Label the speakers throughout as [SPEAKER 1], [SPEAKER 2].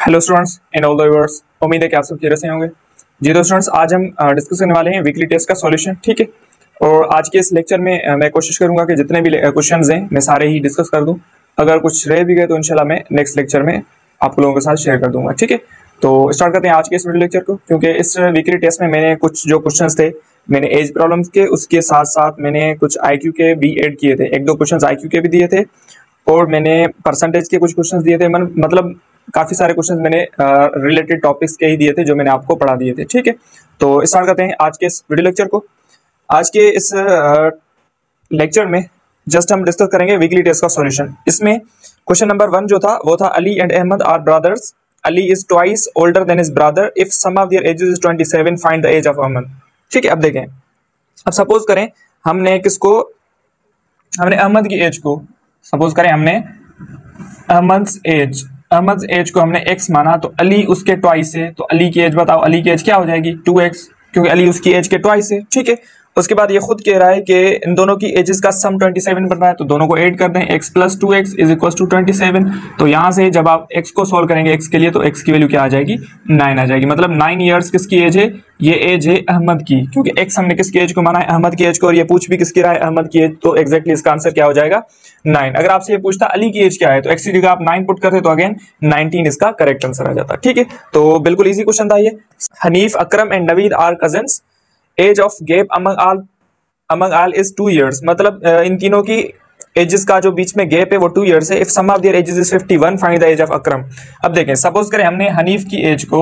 [SPEAKER 1] Hello students and all the viewers, उम्मीद है कि आप सब खैरियत से होंगे। जी तो स्टूडेंट्स, आज हम डिस्कस करने वाले हैं वीकली टेस्ट का सॉल्यूशन। ठीक है, और आज के इस लेक्चर में मैं कोशिश करूंगा कि जितने भी क्वेश्चंस हैं मैं सारे ही डिस्कस कर दूं। अगर कुछ रह भी गए तो इंशाल्लाह मैं नेक्स्ट लेक्चर में आप लोगों के साथ शेयर कर दूंगा। ठीक है, तो स्टार्ट करते हैं आज के इस वीडियो लेक्चर को, क्योंकि इस वीकली टेस्ट में मैंने कुछ जो क्वेश्चन थे मैंने एज प्रॉब्लम्स के, उसके साथ साथ मैंने कुछ IQ के भी ऐड किए थे। एक दो क्वेश्चन IQ के भी दिए थे और मैंने परसेंटेज के कुछ क्वेश्चन दिए थे। मतलब काफी सारे क्वेश्चंस मैंने रिलेटेड टॉपिक्स के ही दिए थे जो मैंने आपको पढ़ा दिए थे। ठीक है, तो स्टार्ट करते हैं आज के इस वीडियो लेक्चर को। आज के इस लेक्चर में जस्ट हम डिस्कस करेंगे वीकली टेस्ट का सॉल्यूशन। इसमें क्वेश्चन नंबर 1 जो था वो था, Ali and Ahmed are brothers, Ali is twice older than his brother, if some of their ages is 27, find the age of Ahmed. ठीक है, अब देखें, अब सपोज करें हमने अहमद की एज को, सपोज करें हमने अहमद एज को हमने x माना, तो अली उसके ट्वाइस है, तो अली की एज बताओ, अली की एज क्या हो जाएगी 2x, क्योंकि अली उसकी एज के ट्वाइस है। ठीक है, उसके बाद ये खुद कह रहा है कि इन दोनों की एजेस का सम 27 बन रहा है, तो दोनों को ऐड कर दें, x + 2x = 27। तो यहाँ से जब आप x को सॉल्व करेंगे x के लिए, तो x की वैल्यू क्या आ जाएगी 9 आ जाएगी। मतलब 9 ईयर्स किसकी एज है, ये एज है अहमद की, क्योंकि x हमने किसकी एज को माना है, अहमद की एज को, और ये पूछ भी किसकी रहा है, अहमद की एज, तो एग्जैक्टली इसका आंसर क्या हो जाएगा 9। अगर आपसे ये पूछता अली की एज क्या है, तो x की जगह आप 9 पुट करते तो अगेन 19 इसका करेक्ट आंसर आ जाता। ठीक है, तो बिल्कुल इजी क्वेश्चन था ये। Hanif, Akram and Naveed are cousins, age of gap among all is 2 years। मतलब इन तीनों की एजेस का जो बीच में गैप है वो 2 years है। If some of their ages is 51, find the age of Akram. अब देखें, सपोज करें हमने हनीफ की एज को,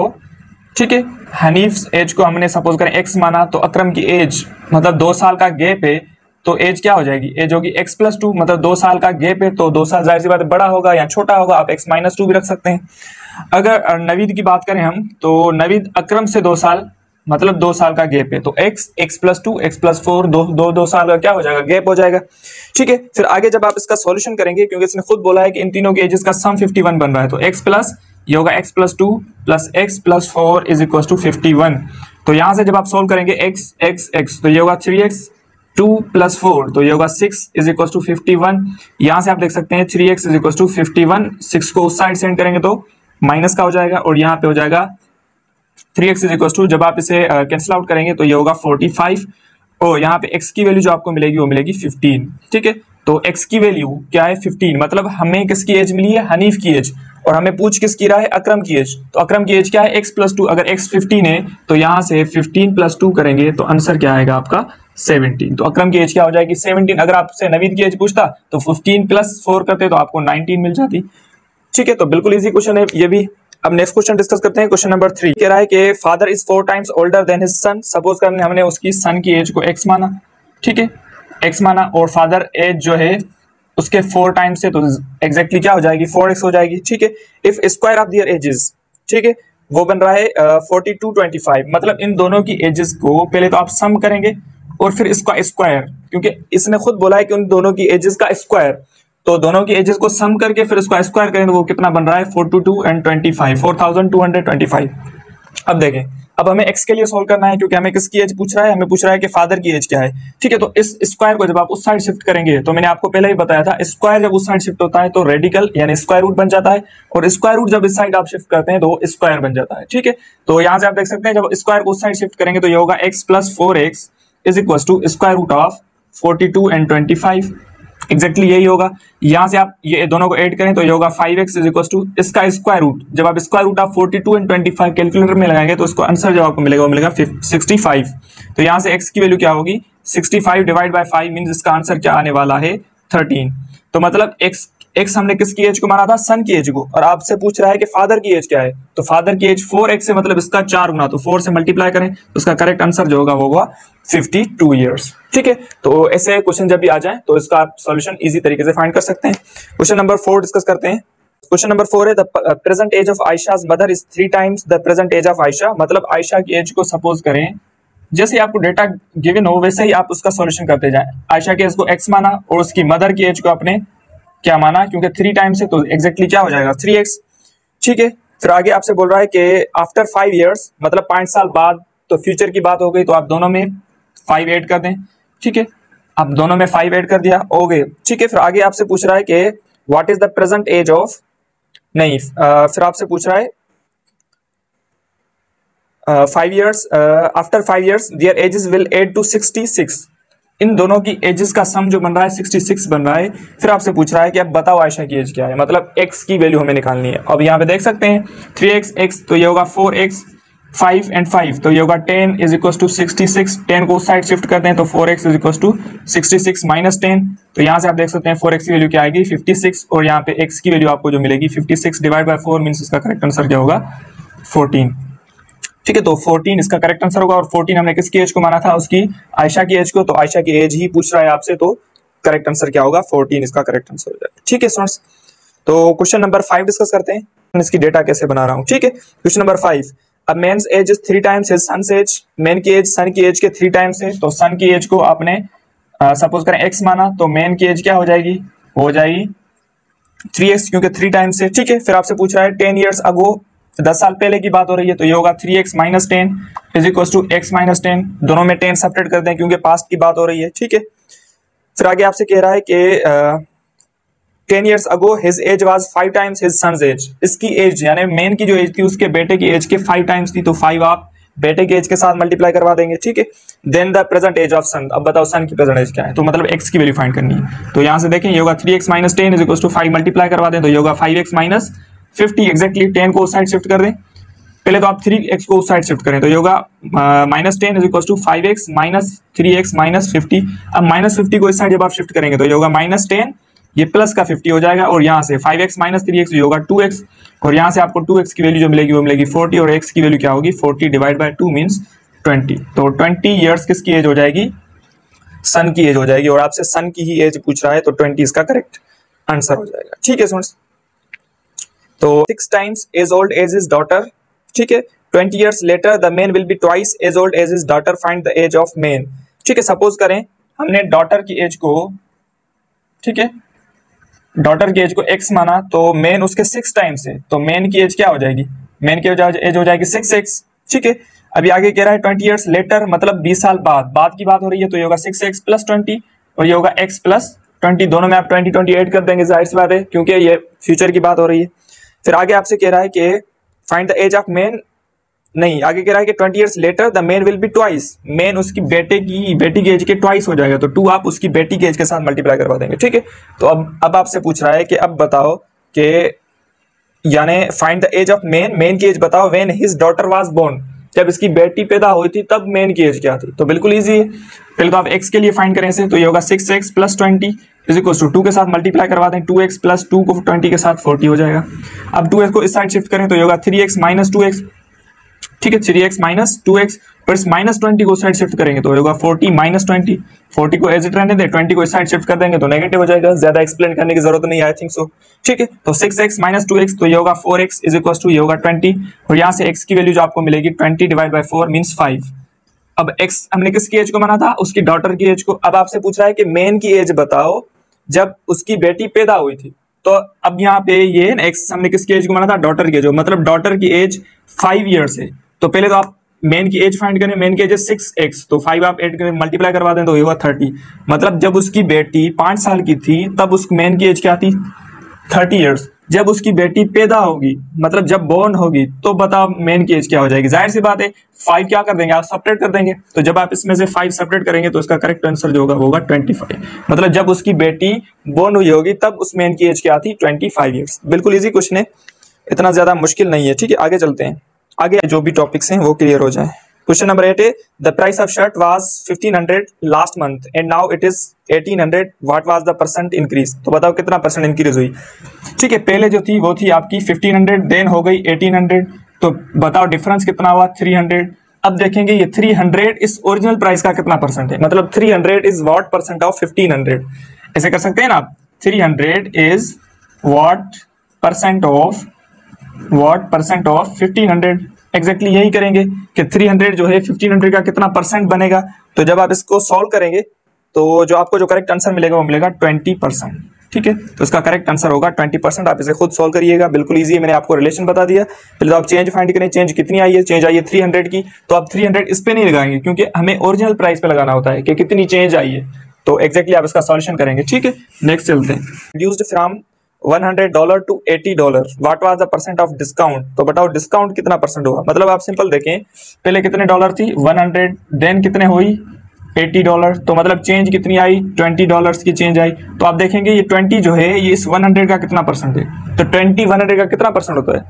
[SPEAKER 1] ठीक है, हनीफ एज को हमने सपोज करें x माना, तो अकरम की एज मतलब 2 साल का गैप है, तो एज क्या हो जाएगी, एज होगी x + 2, मतलब 2 साल का गैप है, तो 2 साल जाहिर सी बात है बड़ा होगा या छोटा होगा, आप x - 2 भी रख सकते हैं। अगर नवीद की बात करें हम, तो नवीद अकरम से 2 साल, मतलब 2 साल का गैप है, तो x + 2 x + 4 दो साल का क्या हो जाएगा, गैप हो जाएगा। ठीक है, फिर आगे जब आप इसका सॉल्यूशन करेंगे, क्योंकि इसने खुद बोला है कि इन तीनों के एजेस का सम 51 बन रहा है, तो ये होगा x + 2 + x + 4 = 51। तो यहां से जब आप सोल्व करेंगे x, तो ये होगा 3x, 2 + 4, तो ये होगा 6 = 51। यहां से आप देख सकते हैं 3x = 51, 6 को उस साइड सेंड करेंगे तो माइनस का हो जाएगा, और यहाँ पे हो जाएगा 3x = जब आप इसे कैंसिल आउट करेंगे तो ये होगा 45, और यहाँ पे x की वैल्यू जो आपको मिलेगी वो मिलेगी 15। ठीक है, तो x की वैल्यू क्या है 15, मतलब हमें किसकी एज मिली है, हनीफ की एज, और हमें पूछ किसकी रहा है, अकरम की एज। तो अकरम की एज क्या है, x + 2, अगर x 15 है तो यहाँ से 15 + 2 करेंगे तो आंसर क्या आएगा आपका 17। तो अकरम की एज क्या हो जाएगी 17। अगर आपसे नवीद की एज पूछता तो 15 + 4 करते तो आपको 19 मिल जाती। ठीक है, तो बिल्कुल इजी क्वेश्चन है ये भी। अब नेक्स्ट क्वेश्चन डिस्कस करते हैं। क्वेश्चन नंबर 3 कह रहा है कि father is 4 times older than his son. Suppose कर हमने उसकी सन की एज को x माना, ठीक है, x माना, और फादर एज जो है उसके 4 टाइम्स से, तो एग्जैक्टली क्या हो जाएगी 4x हो जाएगी। ठीक है, if square of their edges, ठीक है, वो बन रहा है 42 25। मतलब इन दोनों की एजेस को पहले तो आप सम करेंगे और फिर इसका स्क्वायर, क्योंकि इसने खुद बोला है कि उन दोनों की एजेस का स्क्वायर, तो दोनों की एजेस को सम करके फिर उसका स्क्वायर करें तो वो कितना बन रहा है 42 and 25, 4225। अब देखें, अब हमें x के लिए सोल्व करना है, क्योंकि हमें किसकी एज पूछ रहा है, हमें पूछ रहा है कि फादर की एज क्या है। ठीक है, तो इस स्क्वायर को जब आप उस साइड शिफ्ट करेंगे, तो मैंने आपको पहले ही बताया था, स्क्वायर जब उस साइड शिफ्ट होता है तो रेडिकल यानी स्क्वायर रूट बन जाता है, और स्क्वायर रूट जब इस साइड आप शिफ्ट करते हैं तो स्क्वायर बन जाता है। ठीक है, तो यहाँ से आप देख सकते हैं जब स्क्वायर को उस साइड शिफ्ट करेंगे तो ये होगा x + 4x = √42 and 25। एग्जैक्टली यही होगा। यहां से आप ये दोनों को ऐड करें तो ये होगा 5x = इसका स्क्वायर रूट, जब आप square root of 42 and 25 calculator में लगाएंगे तो उसको आंसर जो आपको मिलेगा वो मिलेगा 65। तो यहां से x की वैल्यू क्या होगी 65 / 5 मींस इसका आंसर क्या आने वाला है 13। तो मतलब x हमने किसकी एज को माना था, सन की एज को, और आपसे पूछ रहा है कि फादर की एज क्या है, तो फादर की एज 4x है, मतलब इसका 4 गुना, तो 4 से मल्टीप्लाई करें तो उसका करेक्ट आंसर जो होगा वो होगा 52 ईयर्स। ठीक है, तो ऐसे क्वेश्चन जब भी आ जाए तो इसका आप सॉल्यूशन इजी तरीके से फाइंड कर सकते हैं। क्वेश्चन नंबर 4 डिस्कस करते हैं। क्वेश्चन नंबर 4 है, the present age of Aisha's mother is 3 times the present age of Aisha. मतलब आयशा की एज को सपोज करें, जैसे आपको डेटा गिवन हो वैसे ही आप उसका सॉल्यूशन करते जाएं। आयशा की एज को x माना और उसकी मदर की एज को आपने क्या माना, क्योंकि 3 टाइम्स है तो एग्जैक्टली क्या हो जाएगा 3x। ठीक है, फिर आगे आपसे बोल रहा है कि आफ्टर 5 इयर्स, मतलब 5 साल बाद, तो फ्यूचर की बात हो गई, तो आप दोनों में 5 ऐड कर दें। ठीक है, आप दोनों में 5 ऐड कर दिया, हो गए। ठीक है, फिर आगे आपसे पूछ रहा है कि what is the present age of, नहीं फिर आपसे पूछ रहा है 5 years, after 5 years their ages will add to 66। इन दोनों की एजेस का सम जो बन रहा है 66 बन रहा है। फिर आपसे पूछ रहा है कि अब बताओ आयशा की एज क्या है, मतलब x की वैल्यू हमें निकालनी है। अब यहाँ पे देख सकते हैं 3x तो ये होगा 4x, 5 and 5 तो ये होगा 10 इज इक्वल टू 66। 10 को उस साइड शिफ्ट करते हैं तो 4x is equal to 66 minus 10। तो यहाँ से आप देख सकते हैं 4x की वैल्यू क्या आएगी 56, और यहाँ पे x की वैल्यू आपको जो मिलेगी 56 डिवाइड बाय 4 मीन्स इसका करेक्ट आंसर क्या होगा 14। ठीक है, तो 14 इसका करेक्ट आंसर होगा। और 14 हमने किसकी एज को माना था, उसकी आयशा की एज को, तो आयशा की एज ही पूछ रहा है आपसे, तो करेक्ट आंसर क्या होगा 14 इसका करेक्ट आंसर हो जाएगा। ठीक है स्टूडेंट्स, तो क्वेश्चन नंबर 5 डिस्कस करते हैं। इसकी डेटा कैसे बना रहा हूँ। ठीक है, क्वेश्चन नंबर 5, अब man's age is 3 times his son's age. Man की एज सन की एज के 3 टाइम्स है, तो सन की एज को आपने सपोज करें x माना, तो मेन की एज क्या हो जाएगी, हो जाएगी 3x क्योंकि 3 टाइम्स है। ठीक है, फिर आपसे पूछ रहा है 10 ईयर्स अगो, 10 साल पहले की बात हो रही है, तो ये होगा 3x minus 10 is equal to x minus 10। दोनों में 10 सेपरेट कर दें क्योंकि पास्ट की बात हो रही है। ठीक है, फिर आगे आपसे कह रहा है कि 10 years ago his age was 5 times his son's age. इसकी एज यानी मेन की जो एज थी उसके बेटे की एज के 5 टाइम्स थी, तो 5 आप बेटे के एज के साथ मल्टीप्लाई करवा देंगे। ठीक है, then the present age of son. अब बताओ सन की प्रेजेंट एज क्या है, तो मतलब x की वैल्यू फाइंड करनी है। तो यहाँ से देखें ये होगा 3x minus 10 is equal to 5 multiply करवा दें, तो ये होगा 5x माइनस 50 एक्जैक्टली। 10 को उस साइड शिफ्ट कर दें, पहले तो आप 3x को उस साइड शिफ्ट करें, तो ये होगा minus 10 is equal to 5x minus 3x minus 50। अब माइनस 50 को इस साइड जब आप शिफ्ट करेंगे तो ये होगा माइनस 10, ये प्लस का 50 हो जाएगा, और यहाँ से 5x माइनस 3x ये होगा 2x, और यहाँ से आपको 2x की वैल्यू जो मिलेगी वो मिलेगी 40, और x की वैल्यू क्या होगी 40 डिवाइड बाय 2 मीन्स 20। तो 20 ईयर्स किसकी एज हो जाएगी, सन की एज हो जाएगी, और आपसे सन की ही एज पूछ रहा है, तो 20 इसका करेक्ट आंसर हो जाएगा। ठीक है स्टूडेंट्स, तो 6 times as old as his daughter. ठीक है, 20 years later the man will be twice as old as his daughter, find the age of man. ठीक है, सपोज करें हमने डॉटर की एज को, ठीक है, डॉटर की एज को x माना, तो मेन उसके 6 टाइम्स है, तो मेन की एज क्या हो जाएगी, मेन की एज हो जाएगी 6x। ठीक है, अभी आगे कह रहा है 20 ईयर्स लेटर, मतलब 20 साल बाद की बात हो रही है, तो ये होगा 6x प्लस 20, और ये होगा x प्लस 20। दोनों में आप 20 ऐड कर देंगे, जाहिर सी बात है क्योंकि ये फ्यूचर की बात हो रही है। फिर आगे आपसे कह रहा है कि find the age of man, नहीं आगे कह रहा है कि 20 years later the man will be twice. Man उसकी बेटी की एज के ट्वाइस हो जाएगा, तो 2 आप उसकी बेटी की एज के साथ मल्टीप्लाई करवा देंगे। ठीक है, तो अब आपसे पूछ रहा है कि अब बताओ कि यानी find the age of man की एज बताओ when his daughter was born, जब इसकी बेटी पैदा हुई थी तब मैन की एज क्या थी। तो बिल्कुल इजी है, पहले तो आप x के लिए फाइंड करें इसे, तो ये होगा 6x plus 20 is equal to 2 के साथ मल्टीप्लाई करवा दें, 2x प्लस 2 को 20 के साथ 40 हो जाएगा। अब 2x को इस साइड शिफ्ट करें तो ये होगा 3x माइनस 2x। ठीक है, 3x माइनस 2x, और इस माइनस 20 को साइड शिफ्ट करेंगे तो होगा 40 माइनस 20। 40 को एज इट रहने दें, 20 को इस साइड शिफ्ट कर देंगे तो नेगेटिव हो जाएगा, ज्यादा एक्सप्लेन करने की जरूरत नहीं है, आई थिंक सो। ठीक है, तो 6x माइनस 2x, तो ये होगा 4x इज इक्वल टू ये होगा 20, और यहाँ से x की वैल्यू जो आपको मिलेगी 20 डिवाइड बाय 4 मीन्स 5। अब x हमने किसकी एज को माना था, उसकी डॉटर की एज को। अब आपसे पूछ रहा है कि मेन की एज बताओ जब उसकी बेटी पैदा हुई थी, तो अब यहाँ पे ये x हमने किसकी एज को माना था, डॉटर की एज, मतलब डॉटर की एज 5 ईयर्स है। तो पहले तो आप मेन की एज फाइंड करें, मेन की एज 6x, तो 5 आप ऐड करें मल्टीप्लाई करवा दें तो ये हुआ 30, मतलब जब उसकी बेटी 5 साल की थी तब उस मेन की एज क्या थी 30 ईयर्स। जब उसकी बेटी पैदा होगी, मतलब जब बोर्न होगी, तो बताओ मेन की एज क्या हो जाएगी। जाहिर सी बात है 5 क्या कर देंगे आप सेपरेट कर देंगे, तो जब आप इसमें से 5 सेपरेट करेंगे तो इसका करेक्ट आंसर जो होगा वो होगा 25, मतलब जब उसकी बेटी बोर्न हुई होगी तब उस मेन की एज क्या थी 25 ईयर्स। बिल्कुल इजी क्वेश्चन है, इतना ज्यादा मुश्किल नहीं है। ठीक है, आगे चलते हैं, आगे जो भी टॉपिक्स हैं वो क्लियर हो जाए। क्वेश्चन नंबर 8 है the price of shirt was 1500 last month and now it is 1800, what was the percent increase. तो बताओ कितना परसेंट इंक्रीज हुई। ठीक है, पहले जो थी वो थी आपकी 1500, देन हो गई 1800, तो बताओ डिफरेंस कितना हुआ 300। अब देखेंगे ये 300 इस ओरिजिनल प्राइस का कितना परसेंट है, मतलब 300 इज व्हाट परसेंट ऑफ 1500। ऐसे कर सकते हैं ना आप, 300 is what percent of 1500। Exactly यही करेंगे कि 300 जो है 1500 का कितना परसेंट बनेगा। तो जब आप इसको सॉल्व करेंगे तो जो आपको जो करेक्ट आंसर मिलेगा वो मिलेगा 20%। ठीक है, तो इसका करेक्ट आंसर होगा 20%। आप इसे खुद सॉल्व करिएगा, बिल्कुल इजी है, मैंने आपको रिलेशन बता दिया। पहले तो आप चेंज फाइंड करें, चेंज कितनी आई है, चेंज आई है 300 की, तो आप 300 इस पे नहीं लगाएंगे क्योंकि हमें ओरिजिनल प्राइस पे लगाना होता है कि कितनी चेंज आई है, तो एग्जैक्टली आप इसका सॉल्यूशन करेंगे। ठीक है, नेक्स्ट चलते हैं। Reduced from $100 to $80, what was the percent of discount. तो बताओ डिस्काउंट कितना परसेंट होगा। मतलब आप सिंपल देखें, पहले कितने डॉलर थी 100, देन कितने हुई $80, तो मतलब चेंज कितनी आई $20 की चेंज आई। तो आप देखेंगे ये 20 जो है ये इस 100 का कितना परसेंट है, तो 20 100 का कितना परसेंट होता है,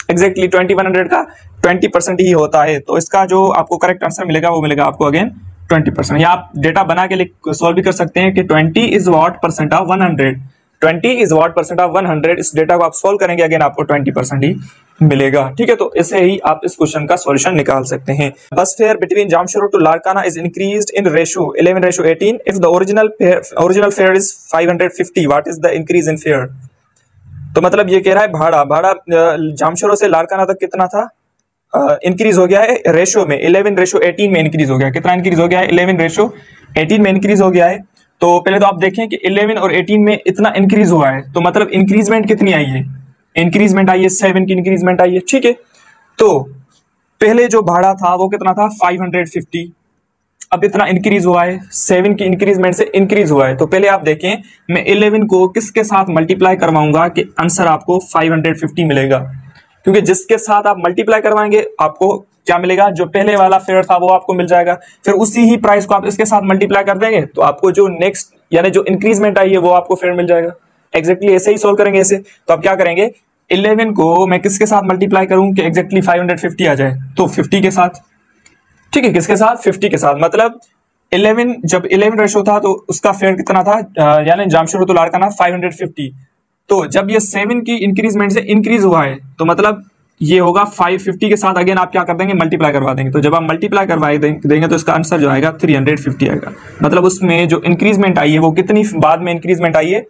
[SPEAKER 1] एग्जैक्टली 20 100 का 20% ही होता है। तो इसका जो आपको करेक्ट आंसर मिलेगा वो मिलेगा आपको अगेन 20%। या आप डेटा बना के सॉल्व भी कर सकते हैं कि 20 is what percent of 100, 20 is what percent of 100। इस डेटा को आप सॉल्व करेंगे अगेन आपको 20% ही मिलेगा। ठीक है, तो ऐसे ही आप इस क्वेश्चन का सॉल्यूशन निकाल सकते हैं। Bus fare between Jamshoro to Larkana is increased in ratio 11:18 if the original fare is 550, what is the increase in fare. तो मतलब ये कह रहा है भाड़ा जामशोरो से लारकाना तक कितना था, इंक्रीज हो गया है रेशियो में 11:18 में इंक्रीज हो गया। कितना इंक्रीज हो गया है 11:18 में इंक्रीज हो गया है। तो पहले तो आप देखें कि 11 और 18 में इतना इंक्रीज हुआ है, तो मतलब इंक्रीजमेंट कितनी आई है, इंक्रीजमेंट आई है 7 की इंक्रीजमेंट आई है। ठीक है, तो पहले जो भाड़ा था वो कितना था 550, अब इतना इंक्रीज हुआ है 7 की इंक्रीजमेंट से इंक्रीज हुआ है। तो पहले आप देखें मैं 11 को किसके साथ मल्टीप्लाई करवाऊंगा कि आंसर आपको 550 मिलेगा, क्योंकि जिसके साथ आप मल्टीप्लाई करवाएंगे आपको क्या मिलेगा, जो पहले वाला फेयर था वो आपको मिल जाएगा। फिर उसी ही प्राइस को आप इसके साथ मल्टीप्लाई कर देंगे तो आपको जो नेक्स्ट यानी जो इंक्रीजमेंट आई है वो आपको फेयर मिल जाएगा। एग्जैक्टली ऐसे ही सोल्व करेंगे ऐसे। तो आप क्या करेंगे 11 को मैं किसके साथ मल्टीप्लाई करूं कि एग्जैक्टली 550 आ जाए, तो 50 के साथ। ठीक है, किसके साथ 50 के साथ। मतलब 11 जब 11 रेशो था तो उसका फेयर कितना था, यानी जामशोरो तो लारकाना 550। तो जब ये 7 की इंक्रीजमेंट से इंक्रीज हुआ है तो मतलब ये होगा 550 के साथ अगेन आप क्या कर देंगे मल्टीप्लाई करवा देंगे। तो जब आप मल्टीप्लाई करवा देंगे तो इसका आंसर जो आएगा 350 आएगा। मतलब उसमें जो इंक्रीजमेंट आई है वो कितनी बाद में इंक्रीजमेंट आई है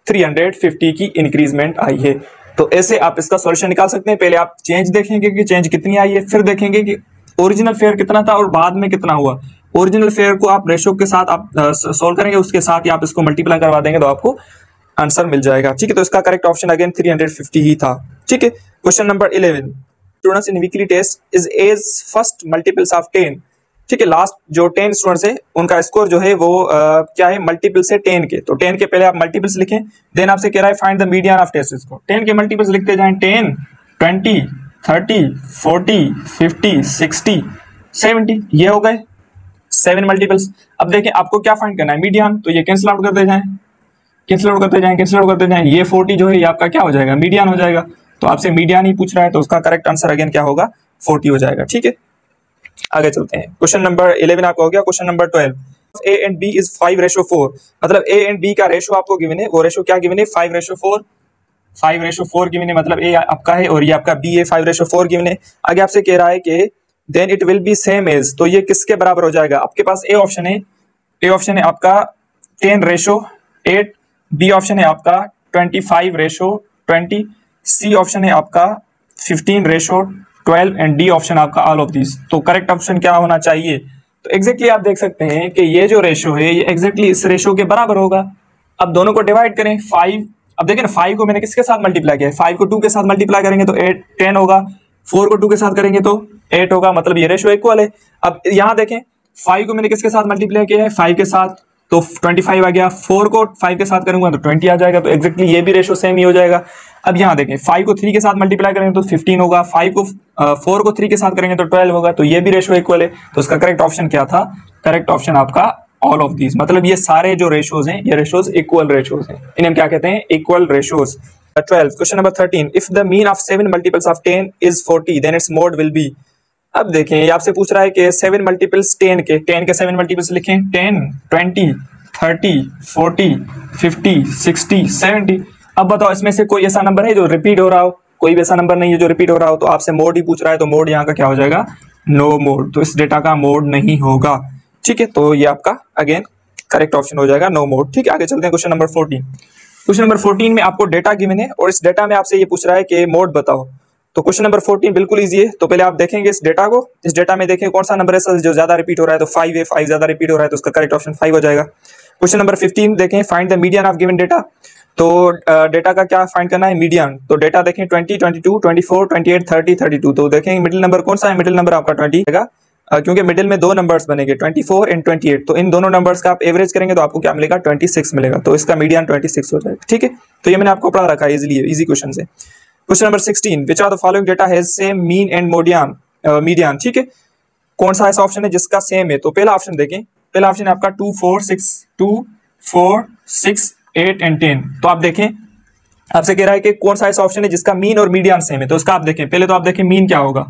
[SPEAKER 1] 350 की इंक्रीजमेंट आई है। तो ऐसे आप इसका सॉल्यूशन निकाल सकते हैं। पहले आप चेंज देखेंगे कि चेंज कितनी आई है, फिर देखेंगे कि ओरिजिनल फेयर कितना था और बाद में कितना हुआ। ओरिजिनल फेयर को आप रेशो के साथ आप सोल्व करेंगे, उसके साथ ही आप इसको मल्टीप्लाई करवा देंगे तो आपको आंसर मिल जाएगा। ठीक है, तो इसका करेक्ट ऑप्शन अगेन 350 ही था। ठीक है, question number 11, students in weekly test is as first multiples of 10। ठीक है, लास्ट जो 10 स्टूडेंट्स है उनका स्कोर जो है वो क्या है मल्टीपल्स है 10 के। तो 10 के पहले आप मल्टीपल्स लिखें, देन आपसे कह रहा है find the median of test score. 10 के मल्टीपल्स लिखते जाएं 10, 20, 30, 40, 50, 60, 70, ये हो गए 7 मल्टीपल्स। अब देखें आपको क्या फाइंड करना है मीडियन, तो ये कैंसिल आउट करते जाएं, कैंसिल आउट करते जाएं, कैंसिल आउट करते जाएं। ये 40 जो है ये आपका क्या हो जाएगा मीडियन हो जाएगा। तो आपसे मीडियन ही पूछ रहा है तो उसका करेक्ट आंसर अगेन क्या होगा 40 हो जाएगा। ठीक है, आगे चलते हैं। क्वेश्चन नंबर 11 आपका हो गया। Question number 12, A and B is 5:4। मतलब A and B का रेशो आपको गिवन है, वो रेशो क्या गिवन है 5:4, 5:4 गिवन है। मतलब A आपका है और ये आपका B है 5:4 गिवन है। आगे आपसे कह रहा है कि then it will be same as, तो ये किसके बराबर हो जाएगा। आपके पास ए ऑप्शन है, ए ऑप्शन है आपका 10:8, बी ऑप्शन है आपका 25:20, सी ऑप्शन है आपका 15:12 एंड डी ऑप्शन आपका ऑल ऑफ दिस। तो करेक्ट ऑप्शन क्या होना चाहिए। तो एग्जैक्टली आप देख सकते हैं कि ये जो रेशो है ये एग्जैक्टली इस रेशो के बराबर होगा। अब दोनों को डिवाइड करें 5, अब देखें ना 5 को मैंने किसके साथ मल्टीप्लाई किया है, 5 को 2 के साथ मल्टीप्लाई करेंगे तो 8 10 होगा, 4 को 2 के साथ करेंगे तो 8 होगा। मतलब ये रेशो इक्वल है। अब यहाँ देखें 5 को मैंने किसके साथ मल्टीप्लाई किया है 5 के साथ, तो 25 आ गया। 4 को 5 के साथ करूंगा तो 20 आ जाएगा। तो एग्जैक्टली ये भी रेशो सेम ही हो जाएगा। अब यहाँ देखें 5 को 3 के साथ मल्टीप्लाई करेंगे तो 15 होगा, 4 को 3 के साथ करेंगे तो 12 होगा। तो ये भी रेशो इक्वल है। तो इसका करेक्ट ऑप्शन क्या था, करेक्ट ऑप्शन आपका ऑल ऑफ दीज। मतलब ये सारे जो रेशोज हैं ये रेशोज इक्वल रेशोज हैं, इन्हें हम क्या कहते हैं equal ratios. 12, question number 13, if the mean of 7 multiples of 10 is 40 then its mode will be. अब देखें ये आपसे पूछ रहा है कि 7 मल्टीपल्स 10 के 7 मल्टीपल्स लिखें 10, 20, 30, 40, 50, 60, 70। अब बताओ इसमें से कोई ऐसा नंबर है जो रिपीट हो रहा हो, कोई भी ऐसा नंबर नहीं है जो रिपीट हो रहा हो। तो आपसे मोड ही पूछ रहा है तो मोड यहाँ का क्या हो जाएगा नो मोड। तो इस डेटा का मोड नहीं होगा। ठीक है, तो ये आपका अगेन करेक्ट ऑप्शन हो जाएगा नो मोड। ठीक है, आगे चलते हैं क्वेश्चन नंबर 14। क्वेश्चन नंबर 14 में आपको डेटा गिवन है और इस डेटा में आपसे ये पूछ रहा है कि मोड बताओ। तो क्वेश्चन नंबर 14 बिल्कुल इजी है। तो पहले आप देखेंगे इस डेटा को, इस डेटा में देखें कौन सा नंबर है जो ज्यादा रिपीट हो रहा है। तो 5 है, 5 ज्यादा रिपीट हो रहा है तो उसका करेक्ट ऑप्शन 5 हो जाएगा। क्वेश्चन नंबर 15 देखें find the median of given data. तो डेटा का क्या फाइंड करना है मीडियन। तो डेटा देखें 20, 22, 24, 28, 30, 32। तो देखें मिडिल नंबर कौन सा है, मिडिल नंबर आपका 20 है। क्योंकि मिडिल में दो नंबर्स बनेंगे 24 एंड 28, तो इन दोनों नंबर्स का आप एवरेज करेंगे तो आपको क्या मिलेगा 26 मिलेगा, तो इसका मीडियन 26 हो जाएगा। ठीक है, तो ये मैंने आपको पढ़ा रखा है इजी क्वेश्चन से। Question number 16, which are the following data has same mean and median. ठीक है, कौन सा ऐसा ऑप्शन है जिसका सेम है? तो पहला ऑप्शन देखें, पहला ऑप्शन है आपका 2, 4, 6, 8 एंड 10। तो आप देखें, आपसे कह रहा है कि कौन सा ऐसा ऑप्शन है जिसका मीन और मीडियन सेम है, तो उसका आप देखें। पहले तो आप देखें मीन क्या होगा,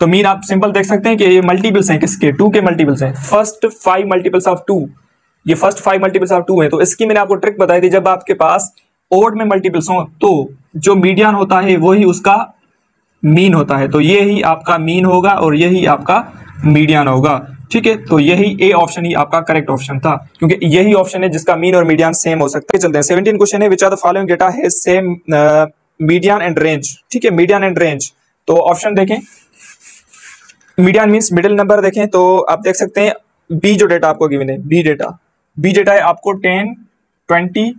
[SPEAKER 1] तो मीन आप सिंपल देख सकते हैं कि ये मल्टीपल्स हैं किसके, 2 के मल्टीपल्स हैं। फर्स्ट 5 मल्टीपल्स ऑफ 2, ये फर्स्ट 5 मल्टीपल्स ऑफ 2 है। तो इसकी मैंने आपको ट्रिक बताई थी, जब आपके पास ओड में मल्टीपल्स हो तो जो मीडियन होता है वही उसका मीन होता है, तो ये ही आपका मीन होगा और यही आपका मीडियन होगा। ठीक है, तो यही ए ऑप्शन ही आपका करेक्ट ऑप्शन था, क्योंकि यही ऑप्शन है जिसका मीन और मीडियन सेम हो सकता है। चलते हैं 17 क्वेश्चन है, which are the following data has same median and range. ठीक है, मीडियन एंड रेंज, तो ऑप्शन देखें, मीडियन मींस मिडिल नंबर देखें, तो आप देख सकते हैं बी जो डेटा आपको गिवन है, बी डेटा है आपको 10, 20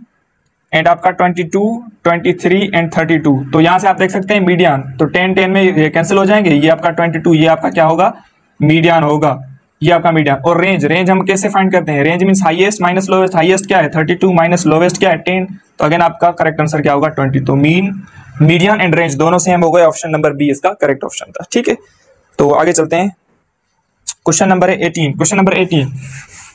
[SPEAKER 1] एंड आपका 22, 23 एंड 32। तो यहां से आप देख सकते हैं मीडियन, तो 10 10 में ये कैंसिल हो जाएंगे, ये आपका 22, ये आपका क्या होगा, मीडियन होगा, ये आपका मीडियन। और रेंज हम कैसे फाइंड करते हैं? Range means highest minus lowest, highest क्या है 32 माइनस लोवेस्ट क्या है 10, तो अगेन आपका करेक्ट आंसर क्या होगा 20। तो मीडियन एंड रेंज दोनों सेम हो गए, ऑप्शन नंबर बी इसका करेक्ट ऑप्शन था। ठीक है, तो आगे चलते हैं, क्वेश्चन नंबर 18। क्वेश्चन नंबर 18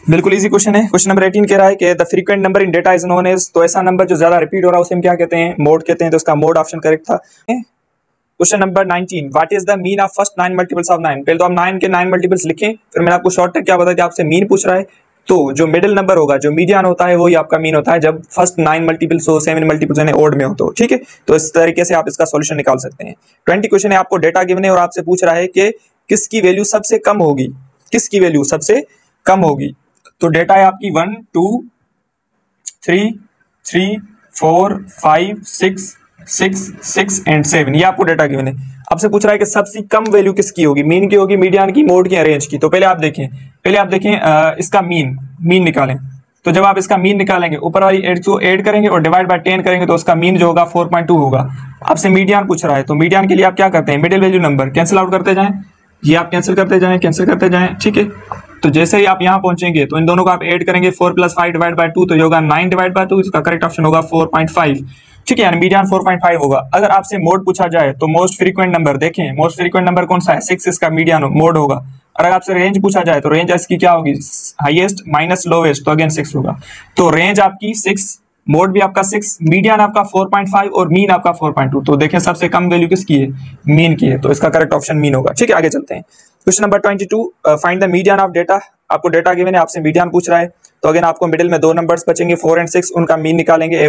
[SPEAKER 1] बिल्कुल इजी क्वेश्चन है। क्वेश्चन नंबर 18 कह रहा है कि the frequent number in data is known as, तो ऐसा नंबर जो ज्यादा रिपीट हो रहा है उसे हम क्या कहते हैं, मोड कहते हैं, तो इसका मोड ऑप्शन करेक्ट था। Question number 19, what is the mean of first 9 multiples of 9। पहले तो आप 9 के 9 मल्टीपल्स लिखें, फिर मैंने आपको शॉर्ट ट्रिक क्या बताया, आपसे मीन पूछ रहा है तो जो मिडिल नंबर होगा, जो मीडियन होता है वही आपका मीन होता है, जब फर्स्ट 9 मल्टीपल्स हो, 7 मल्टीपल्स यानी ओड में हो तो। ठीक है, तो इस तरीके से आप इसका सॉल्यूशन निकाल सकते हैं। 20 क्वेश्चन है, आपको डेटा गिवन है और आपसे पूछ रहा है कि किसकी वैल्यू सबसे कम होगी, किसकी वैल्यू सबसे कम होगी। तो डेटा है आपकी 1, 2, 3, 4, 5, 6 एंड 7, ये आपको डेटा गिवन है। आपसे पूछ रहा है कि सबसे कम वैल्यू किसकी होगी, मीन की होगी, मीडियन की, मोड की, रेंज की। तो पहले आप देखें इसका मीन निकालें। तो जब आप इसका मीन निकालेंगे, ऊपर वाली 8 को ऐड करेंगे और डिवाइड बाय 10 करेंगे, तो उसका मीन जो होगा 4.2 होगा। आपसे मीडियन पूछ रहा है, तो मीडियन के लिए आप क्या करते हैं, middle value number cancel out करते जाएं, ये आप कैंसिल करते जाएं। ठीक है, तो जैसे ही आप यहाँ पहुंचेंगे तो इन दोनों को आप ऐड करेंगे, 4 + 5 डिवाइड बाय 2, तो ये होगा 9 डिवाइड बाय 2, इसका करेक्ट ऑप्शन होगा 4.5। ठीक है, यानी मीडियन 4.5 होगा। अगर आपसे मोड पूछा जाए तो मोस्ट फ्रीक्वेंट नंबर देखें, मोस्ट फ्रीक्वेंट नंबर कौन सा है, 6 इसका मीडियन मोड होगा। अगर आपसे रेंज पूछा जाए तो रेंज इसकी क्या होगी, हाईएस्ट माइनस लोवेस्ट, तो अगेन 6 होगा। तो रेंज आपकी 6, मोड भी आपका 6, मीडियन आपका 4.5 और मीन आपका 4.2। तो देखें सबसे कम वैल्यू किसकी है, मीन की है, तो इसका करेक्ट ऑप्शन मीन होगा। ठीक है, आगे चलते हैं। Question number 22, find the median of data. आपको डेटा गिवन है, आपसे मीडियन पूछ रहा है, तो अगेन आपको मिडिल में दो नंबर्स बचेंगे 4 एंड 6, उनका मीन निकालेंगे।